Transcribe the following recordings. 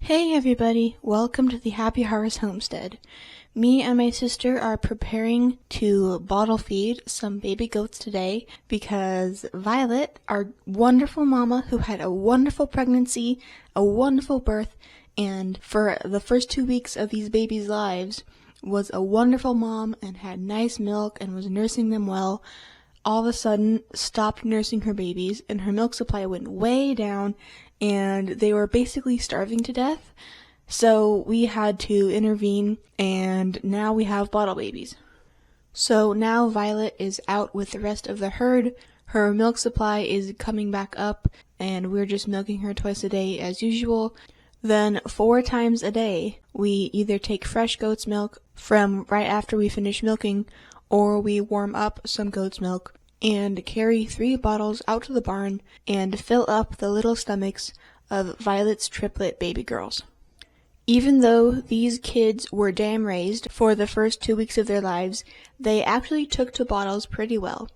Hey everybody, welcome to the Happy Harvest Homestead. Me and my sister are preparing to bottle feed some baby goats today because Violet, our wonderful mama who had a wonderful pregnancy, a wonderful birth, and for the first 2 weeks of these babies' lives was a wonderful mom and had nice milk and was nursing them well, all of a sudden stopped nursing her babies and her milk supply went way down and they were basically starving to death. So we had to intervene and now we have bottle babies. So now Violet is out with the rest of the herd. Her milk supply is coming back up and we're just milking her twice a day as usual. Then 4 times a day we either take fresh goat's milk from right after we finish milking, or we warm up some goat's milk and carry 3 bottles out to the barn and fill up the little stomachs of Violet's triplet baby girls. Even though these kids were dam raised for the first 2 weeks of their lives, they actually took to bottles pretty well.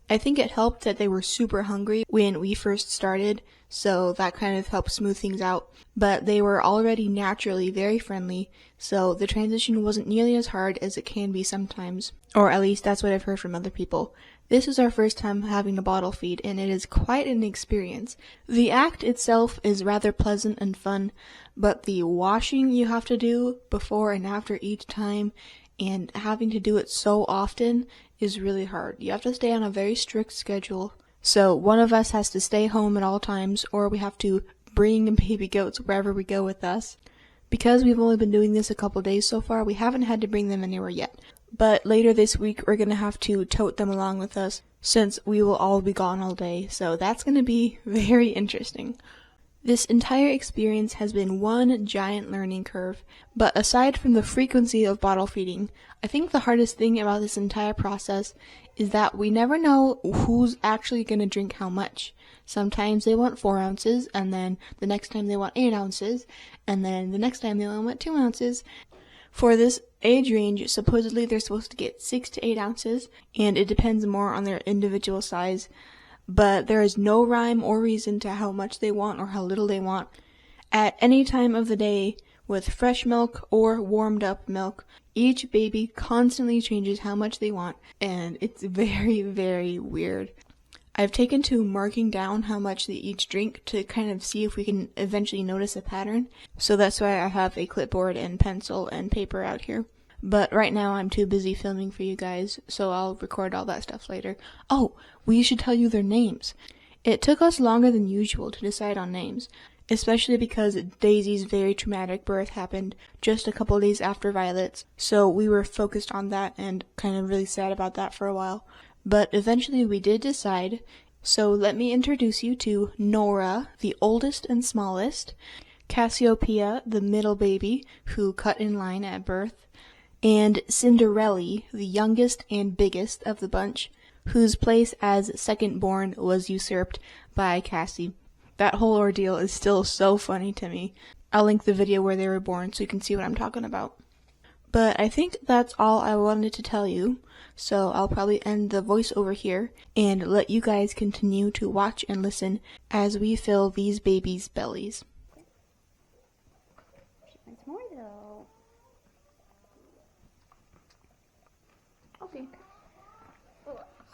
I think it helped that they were super hungry when we first started, so that kind of helped smooth things out. But they were already naturally very friendly, so the transition wasn't nearly as hard as it can be sometimes. Or at least that's what I've heard from other people. This is our first time having a bottle feed, and it is quite an experience. The act itself is rather pleasant and fun, but the washing you have to do before and after each time, and having to do it so often is really hard. You have to stay on a very strict schedule. So one of us has to stay home at all times, or we have to bring the baby goats wherever we go with us. Because we've only been doing this a couple days so far, we haven't had to bring them anywhere yet. But later this week, we're going to have to tote them along with us, since we will all be gone all day. So that's going to be very interesting. This entire experience has been one giant learning curve, but aside from the frequency of bottle feeding, I think the hardest thing about this entire process is that we never know who's actually going to drink how much. Sometimes they want 4 ounces, and then the next time they want 8 ounces, and then the next time they only want 2 ounces. For this age range, supposedly they're supposed to get 6 to 8 ounces, and it depends more on their individual size. But there is no rhyme or reason to how much they want or how little they want. At any time of the day, with fresh milk or warmed up milk, each baby constantly changes how much they want, and it's very, very weird. I've taken to marking down how much they each drink to kind of see if we can eventually notice a pattern. So that's why I have a clipboard and pencil and paper out here. But right now I'm too busy filming for you guys, so I'll record all that stuff later. Oh, we should tell you their names. It took us longer than usual to decide on names, especially because Daisy's very traumatic birth happened just a couple days after Violet's, so we were focused on that and kind of really sad about that for a while. But eventually we did decide, so let me introduce you to Nora, the oldest and smallest, Cassiopeia, the middle baby, who cut in line at birth, and Cinderella, the youngest and biggest of the bunch, whose place as second born was usurped by Cassie. That whole ordeal is still so funny to me. I'll link the video where they were born so you can see what I'm talking about. But I think that's all I wanted to tell you, so I'll probably end the voiceover here and let you guys continue to watch and listen as we fill these babies' bellies. She wants more though. Okay.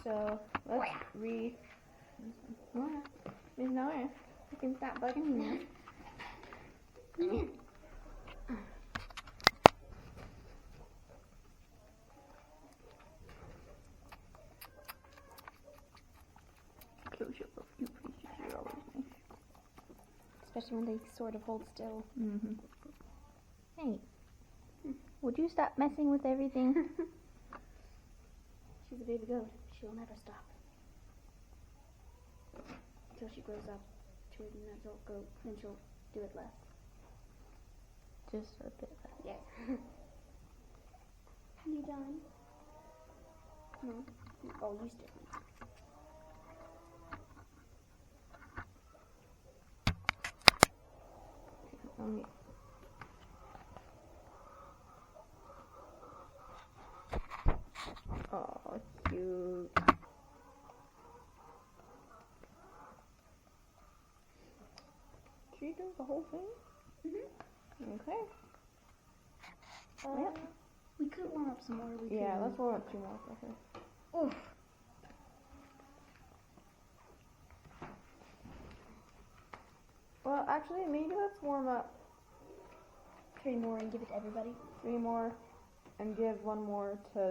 So let's read. Miss Nora, you can stop bugging me. Close your book, you creatures, you're always nice. Especially when they sort of hold still. Mm-hmm. Hey, would you stop messing with everything? She's a baby goat. She'll never stop. Until she grows up to an adult goat, then she'll do it less. Just a bit less. Yeah. You done? No. Oh, you still. Oh, cute. She does the whole thing? Mm-hmm. Okay. Yep. We could warm up some more. Yeah, let's warm up 2 more. Okay. Oof. Well, actually, maybe let's warm up 3 more and give it to everybody. 3 more and give 1 more to